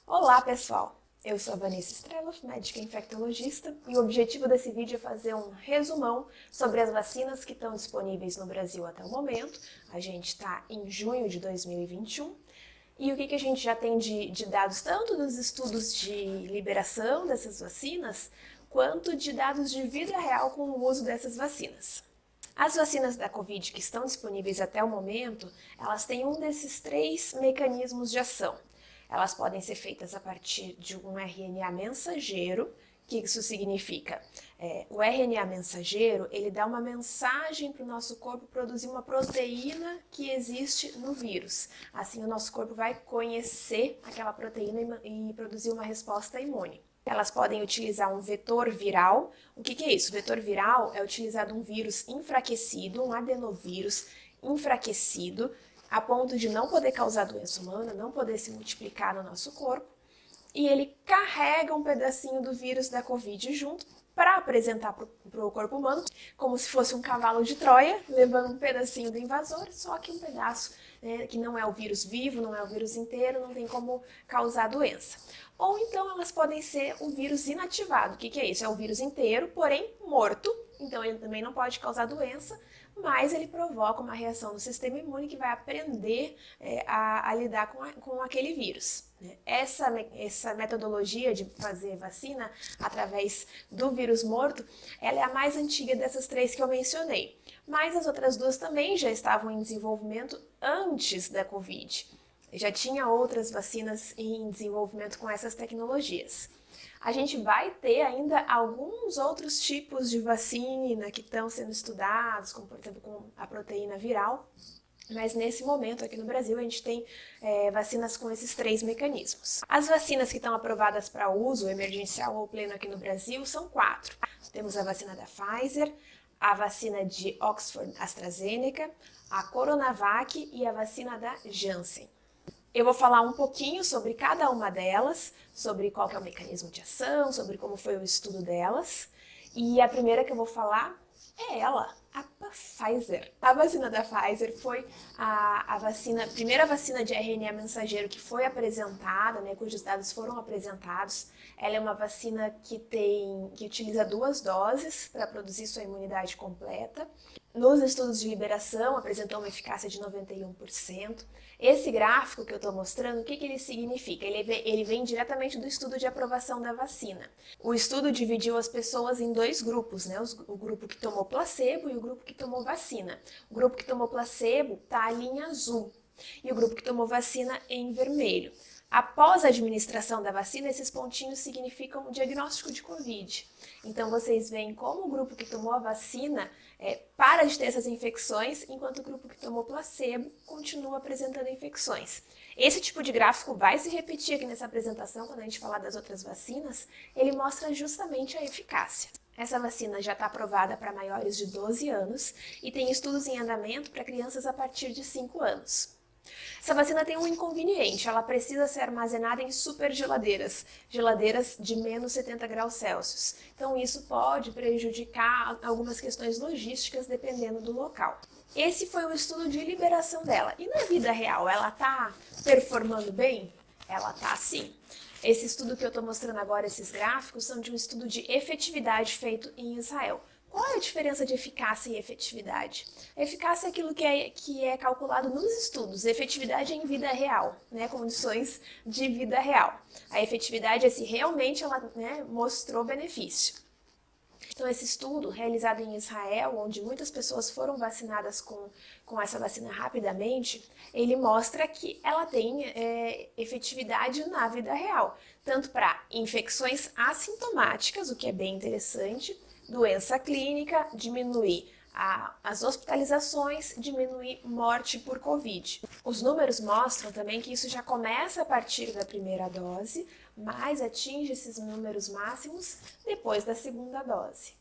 Olá pessoal, eu sou a Vanessa Streloff, médica infectologista, e o objetivo desse vídeo é fazer um resumão sobre as vacinas que estão disponíveis no Brasil até o momento. A gente está em junho de 2021 e o que a gente já tem de dados tanto dos estudos de liberação dessas vacinas, quanto de dados de vida real com o uso dessas vacinas. As vacinas da Covid que estão disponíveis até o momento, elas têm um desses três mecanismos de ação. Elas podem ser feitas a partir de um RNA mensageiro. O que isso significa? O RNA mensageiro, ele dá uma mensagem para o nosso corpo produzir uma proteína que existe no vírus. Assim, o nosso corpo vai conhecer aquela proteína e produzir uma resposta imune. Elas podem utilizar um vetor viral. O que é isso? O vetor viral é utilizado um vírus enfraquecido, um adenovírus enfraquecido, a ponto de não poder causar doença humana, não poder se multiplicar no nosso corpo, e ele carrega um pedacinho do vírus da Covid junto para apresentar para o corpo humano, como se fosse um cavalo de Troia, levando um pedacinho do invasor, só que um pedaço que não é o vírus vivo, não é o vírus inteiro, não tem como causar doença. Ou então elas podem ser um vírus inativado. O que é isso? É um vírus inteiro, porém morto, então ele também não pode causar doença, mas ele provoca uma reação no sistema imune que vai aprender a lidar com aquele vírus. Essa metodologia de fazer vacina através do vírus morto, ela é a mais antiga dessas três que eu mencionei. Mas as outras duas também já estavam em desenvolvimento antes da Covid. Já tinha outras vacinas em desenvolvimento com essas tecnologias. A gente vai ter ainda alguns outros tipos de vacina que estão sendo estudados, como por exemplo com a proteína viral, mas nesse momento aqui no Brasil a gente tem vacinas com esses três mecanismos. As vacinas que estão aprovadas para uso emergencial ou pleno aqui no Brasil são 4. Temos a vacina da Pfizer, a vacina de Oxford AstraZeneca, a Coronavac e a vacina da Janssen. Eu vou falar um pouquinho sobre cada uma delas, sobre qual que é o mecanismo de ação, sobre como foi o estudo delas. E a primeira que eu vou falar é ela, a Pfizer. A vacina da Pfizer foi a primeira vacina de RNA mensageiro que foi apresentada, cujos dados foram apresentados. Ela é uma vacina que utiliza 2 doses para produzir sua imunidade completa. Nos estudos de liberação, apresentou uma eficácia de 91%. Esse gráfico que eu estou mostrando, o que ele significa? Ele vem diretamente do estudo de aprovação da vacina. O estudo dividiu as pessoas em 2 grupos, o grupo que tomou placebo e o grupo que tomou vacina. O grupo que tomou placebo está ali em azul e o grupo que tomou vacina em vermelho. Após a administração da vacina, esses pontinhos significam o diagnóstico de Covid. Então, vocês veem como o grupo que tomou a vacina para de ter essas infecções, enquanto o grupo que tomou placebo continua apresentando infecções. Esse tipo de gráfico vai se repetir aqui nessa apresentação, quando a gente falar das outras vacinas, ele mostra justamente a eficácia. Essa vacina já está aprovada para maiores de 12 anos e tem estudos em andamento para crianças a partir de 5 anos. Essa vacina tem um inconveniente, ela precisa ser armazenada em supergeladeiras, geladeiras de menos 70 graus Celsius. Então isso pode prejudicar algumas questões logísticas dependendo do local. Esse foi o estudo de liberação dela. E na vida real, ela está performando bem? Ela está sim. Esse estudo que eu estou mostrando agora, esses gráficos, são de um estudo de efetividade feito em Israel. Qual é a diferença de eficácia e efetividade? A eficácia é aquilo que é calculado nos estudos, a efetividade é em vida real, condições de vida real. A efetividade é se realmente ela mostrou benefício. Então, esse estudo realizado em Israel, onde muitas pessoas foram vacinadas com essa vacina rapidamente, ele mostra que ela tem efetividade na vida real, tanto para infecções assintomáticas, o que é bem interessante, doença clínica, diminuir as hospitalizações, diminuir morte por Covid. Os números mostram também que isso já começa a partir da primeira dose, mas atinge esses números máximos depois da segunda dose.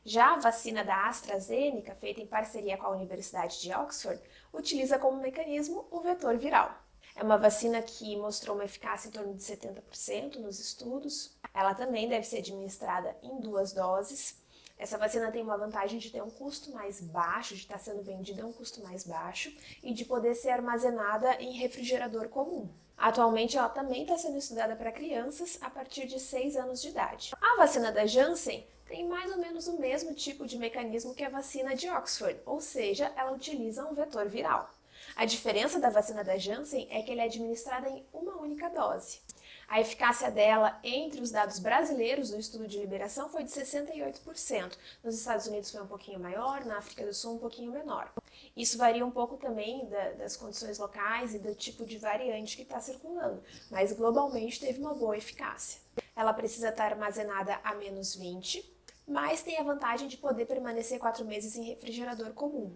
Já a vacina da AstraZeneca, feita em parceria com a Universidade de Oxford, utiliza como mecanismo o vetor viral. É uma vacina que mostrou uma eficácia em torno de 70% nos estudos. Ela também deve ser administrada em 2 doses. Essa vacina tem uma vantagem de ter um custo mais baixo, de estar sendo vendida a um custo mais baixo e de poder ser armazenada em refrigerador comum. Atualmente, ela também está sendo estudada para crianças a partir de 6 anos de idade. A vacina da Janssen tem mais ou menos o mesmo tipo de mecanismo que a vacina de Oxford, ou seja, ela utiliza um vetor viral. A diferença da vacina da Janssen é que ela é administrada em uma única dose. A eficácia dela entre os dados brasileiros do estudo de liberação foi de 68%. Nos Estados Unidos foi um pouquinho maior, na África do Sul um pouquinho menor. Isso varia um pouco também das condições locais e do tipo de variante que está circulando, mas globalmente teve uma boa eficácia. Ela precisa estar armazenada a -20, mas tem a vantagem de poder permanecer 4 meses em refrigerador comum.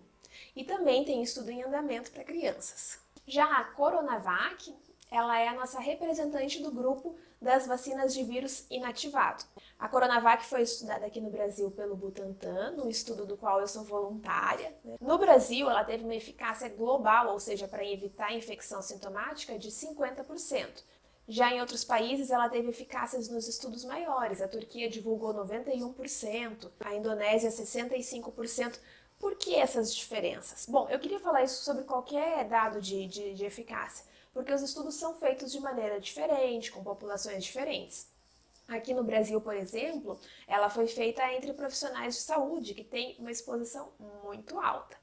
E também tem estudo em andamento para crianças. Já a Coronavac, ela é a nossa representante do grupo das vacinas de vírus inativado. A Coronavac foi estudada aqui no Brasil pelo Butantan, no estudo do qual eu sou voluntária. No Brasil, ela teve uma eficácia global, ou seja, para evitar a infecção sintomática, de 50%. Já em outros países, ela teve eficácias nos estudos maiores. A Turquia divulgou 91%, a Indonésia 65%. Por que essas diferenças? Bom, eu queria falar isso sobre qualquer dado de eficácia, porque os estudos são feitos de maneira diferente, com populações diferentes. Aqui no Brasil, por exemplo, ela foi feita entre profissionais de saúde, que têm uma exposição muito alta.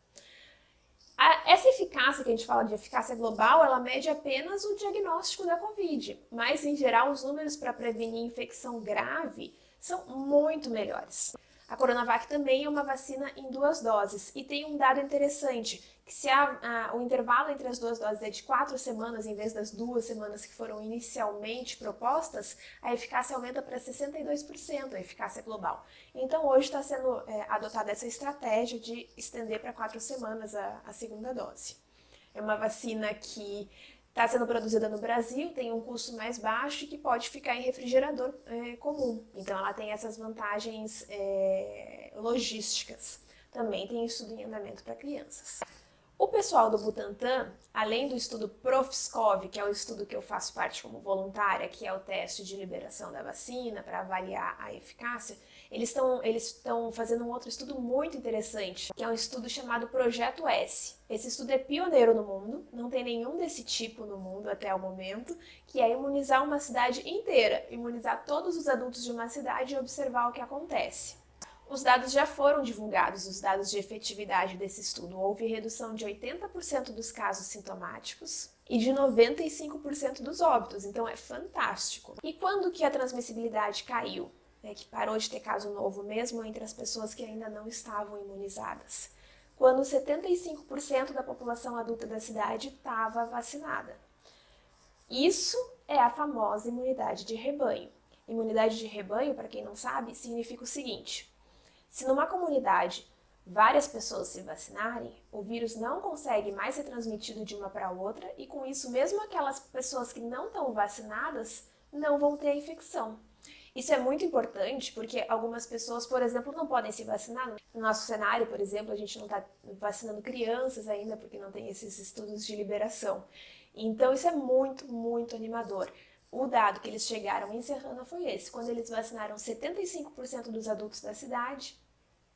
Essa eficácia que a gente fala de eficácia global, ela mede apenas o diagnóstico da Covid, mas em geral os números para prevenir infecção grave são muito melhores. A Coronavac também é uma vacina em 2 doses e tem um dado interessante, que se o intervalo entre as 2 doses é de 4 semanas em vez das 2 semanas que foram inicialmente propostas, a eficácia aumenta para 62%, a eficácia global. Então hoje está sendo adotada essa estratégia de estender para 4 semanas a segunda dose. É uma vacina que está sendo produzida no Brasil, tem um custo mais baixo e que pode ficar em refrigerador comum. Então ela tem essas vantagens logísticas. Também tem estudo em andamento para crianças. O pessoal do Butantan, além do estudo Profiscov, que é o estudo que eu faço parte como voluntária, que é o teste de liberação da vacina para avaliar a eficácia, eles estão fazendo um outro estudo muito interessante, que é um estudo chamado Projeto S. Esse estudo é pioneiro no mundo, não tem nenhum desse tipo no mundo até o momento, que é imunizar uma cidade inteira, imunizar todos os adultos de uma cidade e observar o que acontece. Os dados já foram divulgados, os dados de efetividade desse estudo. Houve redução de 80% dos casos sintomáticos e de 95% dos óbitos, então é fantástico. E quando que a transmissibilidade caiu? Que parou de ter caso novo mesmo entre as pessoas que ainda não estavam imunizadas? Quando 75% da população adulta da cidade estava vacinada. Isso é a famosa imunidade de rebanho. Imunidade de rebanho, para quem não sabe, significa o seguinte: se numa comunidade várias pessoas se vacinarem, o vírus não consegue mais ser transmitido de uma para outra e com isso mesmo aquelas pessoas que não estão vacinadas não vão ter a infecção. Isso é muito importante porque algumas pessoas, por exemplo, não podem se vacinar. No nosso cenário, por exemplo, a gente não está vacinando crianças ainda porque não tem esses estudos de liberação. Então isso é muito, muito animador. O dado que eles chegaram em Serrana foi esse. Quando eles vacinaram 75% dos adultos da cidade,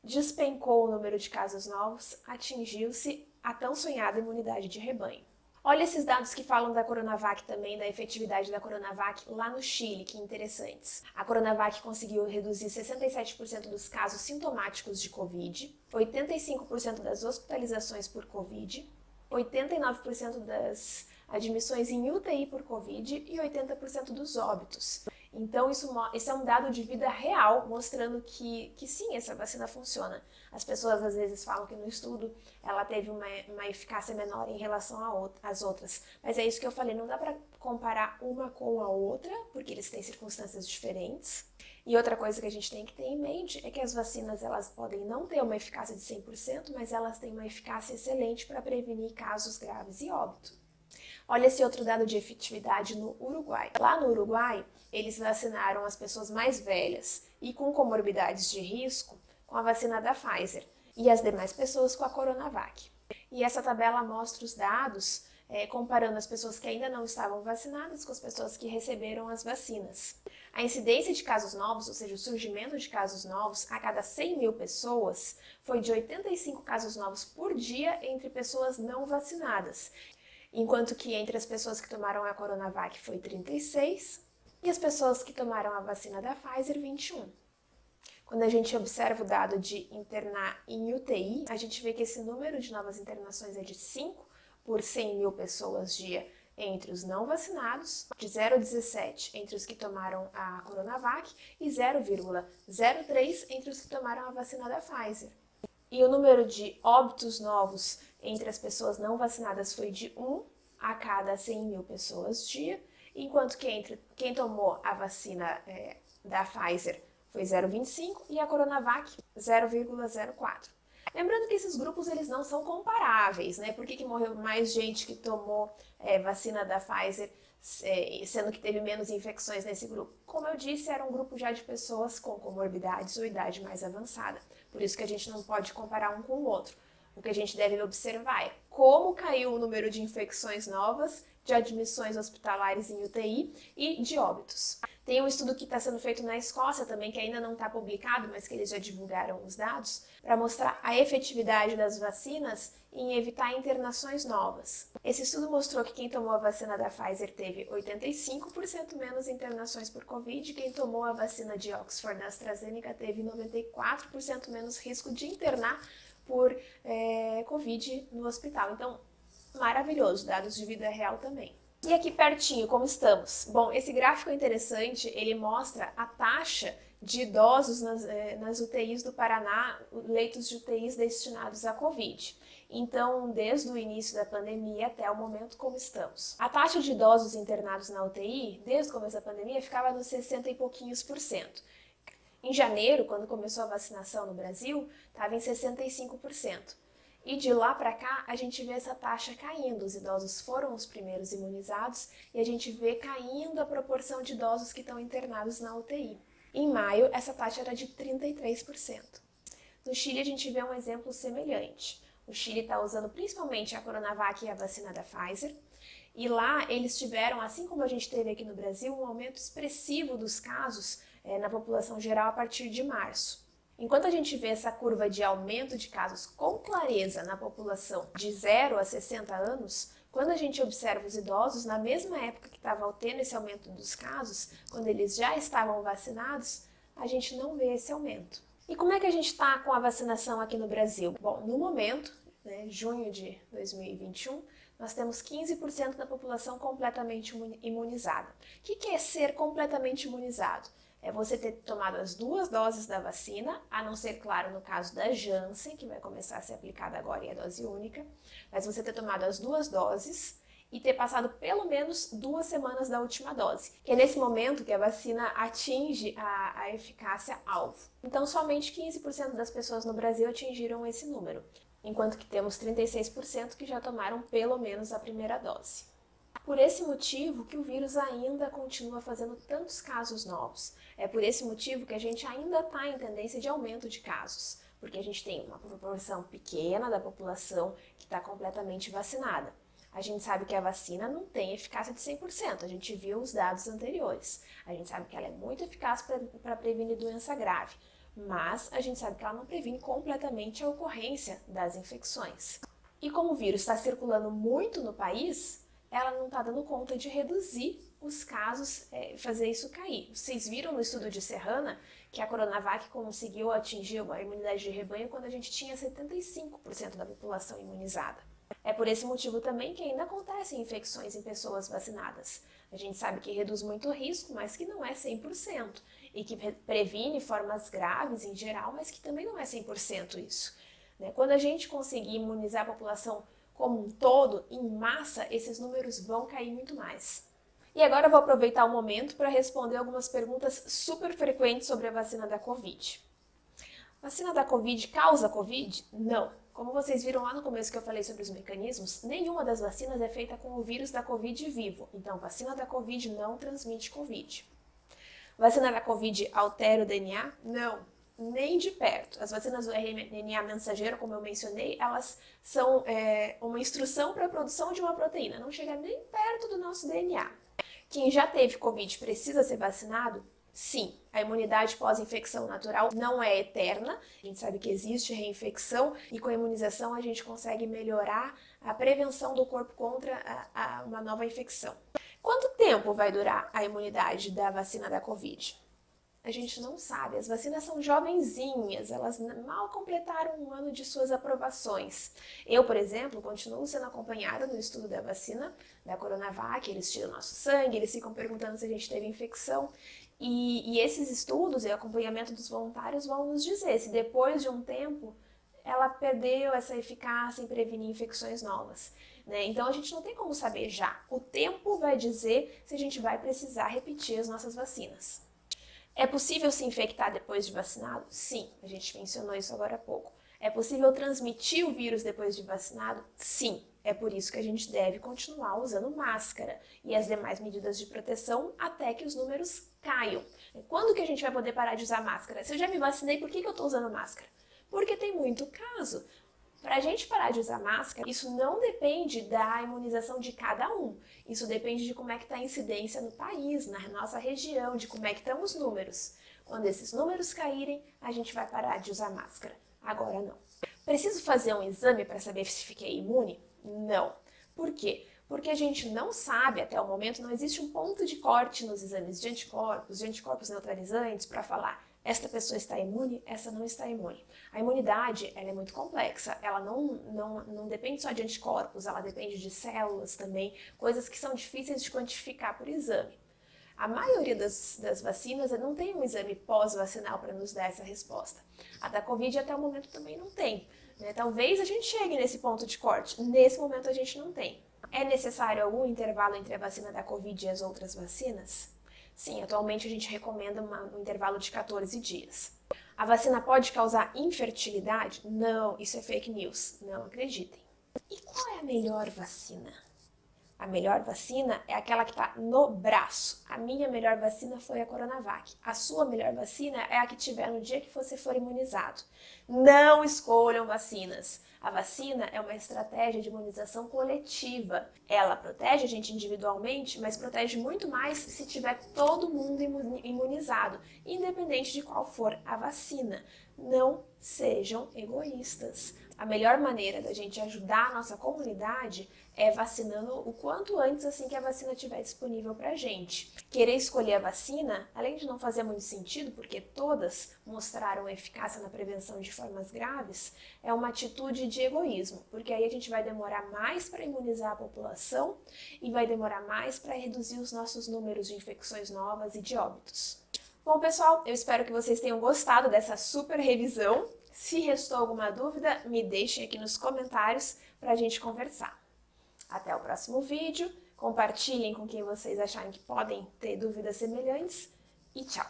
despencou o número de casos novos, atingiu-se a tão sonhada imunidade de rebanho. Olha esses dados que falam da Coronavac também, da efetividade da Coronavac lá no Chile, que interessantes. A Coronavac conseguiu reduzir 67% dos casos sintomáticos de Covid, 85% das hospitalizações por Covid, 89% das admissões em UTI por Covid e 80% dos óbitos. Então, isso é um dado de vida real, mostrando que sim, essa vacina funciona. As pessoas às vezes falam que no estudo ela teve uma eficácia menor em relação às outras. Mas é isso que eu falei, não dá para comparar uma com a outra, porque eles têm circunstâncias diferentes. E outra coisa que a gente tem que ter em mente é que as vacinas elas podem não ter uma eficácia de 100%, mas elas têm uma eficácia excelente para prevenir casos graves e óbito. Olha esse outro dado de efetividade no Uruguai. Lá no Uruguai, eles vacinaram as pessoas mais velhas e com comorbidades de risco com a vacina da Pfizer e as demais pessoas com a Coronavac. E essa tabela mostra os dados comparando as pessoas que ainda não estavam vacinadas com as pessoas que receberam as vacinas. A incidência de casos novos, ou seja, o surgimento de casos novos a cada 100 mil pessoas foi de 85 casos novos por dia entre pessoas não vacinadas. enquanto que entre as pessoas que tomaram a Coronavac foi 36 e as pessoas que tomaram a vacina da Pfizer, 21. Quando a gente observa o dado de internar em UTI, a gente vê que esse número de novas internações é de 5 por 100 mil pessoas dia entre os não vacinados, de 0,17 entre os que tomaram a Coronavac e 0,03 entre os que tomaram a vacina da Pfizer. E o número de óbitos novos entre as pessoas não vacinadas foi de 1 a cada 100 mil pessoas dia, enquanto que entre quem tomou a vacina da Pfizer foi 0,25 e a Coronavac 0,04. Lembrando que esses grupos eles não são comparáveis, né? Por que morreu mais gente que tomou vacina da Pfizer, sendo que teve menos infecções nesse grupo? Como eu disse, era um grupo já de pessoas com comorbidades ou idade mais avançada. Por isso que a gente não pode comparar um com o outro. O que a gente deve observar é como caiu o número de infecções novas, de admissões hospitalares em UTI e de óbitos. Tem um estudo que está sendo feito na Escócia também, que ainda não está publicado, mas que eles já divulgaram os dados, para mostrar a efetividade das vacinas em evitar internações novas. Esse estudo mostrou que quem tomou a vacina da Pfizer teve 85% menos internações por Covid, e quem tomou a vacina de Oxford da AstraZeneca teve 94% menos risco de internar por Covid no hospital. Então, maravilhoso, dados de vida real também. E aqui pertinho, como estamos? Bom, esse gráfico é interessante, ele mostra a taxa de idosos nas UTIs do Paraná, leitos de UTIs destinados à Covid. Então, desde o início da pandemia até o momento, como estamos? A taxa de idosos internados na UTI, desde o começo da pandemia, ficava nos 60 e pouquinhos %. Em janeiro, quando começou a vacinação no Brasil, estava em 65%. E de lá para cá, a gente vê essa taxa caindo. Os idosos foram os primeiros imunizados e a gente vê caindo a proporção de idosos que estão internados na UTI. Em maio, essa taxa era de 33%. No Chile, a gente vê um exemplo semelhante. O Chile está usando principalmente a Coronavac e a vacina da Pfizer. E lá, eles tiveram, assim como a gente teve aqui no Brasil, um aumento expressivo dos casos na população geral a partir de março. Enquanto a gente vê essa curva de aumento de casos com clareza na população de 0 a 60 anos, quando a gente observa os idosos, na mesma época que estava tendo esse aumento dos casos, quando eles já estavam vacinados, a gente não vê esse aumento. E como é que a gente está com a vacinação aqui no Brasil? Bom, no momento, junho de 2021, nós temos 15% da população completamente imunizada. O que é ser completamente imunizado? É você ter tomado as 2 doses da vacina, a não ser, claro, no caso da Janssen, que vai começar a ser aplicada agora e é dose única, mas você ter tomado as 2 doses e ter passado pelo menos 2 semanas da última dose, que é nesse momento que a vacina atinge a eficácia-alvo. Então, somente 15% das pessoas no Brasil atingiram esse número, enquanto que temos 36% que já tomaram pelo menos a primeira dose. Por esse motivo que o vírus ainda continua fazendo tantos casos novos. É por esse motivo que a gente ainda está em tendência de aumento de casos, porque a gente tem uma proporção pequena da população que está completamente vacinada. A gente sabe que a vacina não tem eficácia de 100%, a gente viu os dados anteriores. A gente sabe que ela é muito eficaz para prevenir doença grave, mas a gente sabe que ela não previne completamente a ocorrência das infecções. E como o vírus está circulando muito no país, ela não está dando conta de reduzir os casos, fazer isso cair. Vocês viram no estudo de Serrana que a Coronavac conseguiu atingir a imunidade de rebanho quando a gente tinha 75% da população imunizada. É por esse motivo também que ainda acontecem infecções em pessoas vacinadas. A gente sabe que reduz muito o risco, mas que não é 100%. E que previne formas graves em geral, mas que também não é 100% isso. Quando a gente conseguir imunizar a população como um todo, em massa, esses números vão cair muito mais. E agora eu vou aproveitar o momento para responder algumas perguntas super frequentes sobre a vacina da Covid. Vacina da Covid causa Covid? Não. Como vocês viram lá no começo que eu falei sobre os mecanismos, nenhuma das vacinas é feita com o vírus da Covid vivo. Então, vacina da Covid não transmite Covid. Vacina da Covid altera o DNA? Não. Nem de perto. As vacinas do RNA mensageiro, como eu mencionei, elas são uma instrução para a produção de uma proteína. Não chega nem perto do nosso DNA. Quem já teve Covid precisa ser vacinado? Sim, a imunidade pós-infecção natural não é eterna. A gente sabe que existe reinfecção e com a imunização a gente consegue melhorar a prevenção do corpo contra uma nova infecção. Quanto tempo vai durar a imunidade da vacina da Covid? A gente não sabe, as vacinas são jovenzinhas, elas mal completaram um ano de suas aprovações. Eu, por exemplo, continuo sendo acompanhada no estudo da vacina da Coronavac, eles tiram nosso sangue, eles ficam perguntando se a gente teve infecção. E esses estudos e acompanhamento dos voluntários vão nos dizer se depois de um tempo ela perdeu essa eficácia em prevenir infecções novas. Né? Então a gente não tem como saber já. O tempo vai dizer se a gente vai precisar repetir as nossas vacinas. É possível se infectar depois de vacinado? Sim, a gente mencionou isso agora há pouco. É possível transmitir o vírus depois de vacinado? Sim. É por isso que a gente deve continuar usando máscara e as demais medidas de proteção até que os números caiam. Quando que a gente vai poder parar de usar máscara? Se eu já me vacinei, por que eu estou usando máscara? Porque tem muito caso. Para a gente parar de usar máscara, isso não depende da imunização de cada um. Isso depende de como é que está a incidência no país, na nossa região, de como é que estão os números. Quando esses números caírem, a gente vai parar de usar máscara. Agora não. Preciso fazer um exame para saber se fiquei imune? Não. Por quê? Porque a gente não sabe, até o momento, não existe um ponto de corte nos exames de anticorpos neutralizantes para falar esta pessoa está imune, essa não está imune. A imunidade ela é muito complexa, ela não depende só de anticorpos, ela depende de células também, coisas que são difíceis de quantificar por exame. A maioria das vacinas não tem um exame pós-vacinal para nos dar essa resposta. A da Covid até o momento também não tem. Né? Talvez a gente chegue nesse ponto de corte, nesse momento a gente não tem. É necessário algum intervalo entre a vacina da Covid e as outras vacinas? Sim, atualmente a gente recomenda um intervalo de 14 dias. A vacina pode causar infertilidade? Não, isso é fake news, não acreditem. E qual é a melhor vacina? A melhor vacina é aquela que está no braço. A minha melhor vacina foi a Coronavac. A sua melhor vacina é a que tiver no dia que você for imunizado. Não escolham vacinas. A vacina é uma estratégia de imunização coletiva. Ela protege a gente individualmente, mas protege muito mais se tiver todo mundo imunizado, independente de qual for a vacina. Não sejam egoístas. A melhor maneira da gente ajudar a nossa comunidade é vacinando o quanto antes assim que a vacina estiver disponível para a gente. Querer escolher a vacina, além de não fazer muito sentido, porque todas mostraram eficácia na prevenção de formas graves, é uma atitude de egoísmo, porque aí a gente vai demorar mais para imunizar a população e vai demorar mais para reduzir os nossos números de infecções novas e de óbitos. Bom, pessoal, eu espero que vocês tenham gostado dessa super revisão. Se restou alguma dúvida, me deixem aqui nos comentários para a gente conversar. Até o próximo vídeo, compartilhem com quem vocês acharem que podem ter dúvidas semelhantes e tchau!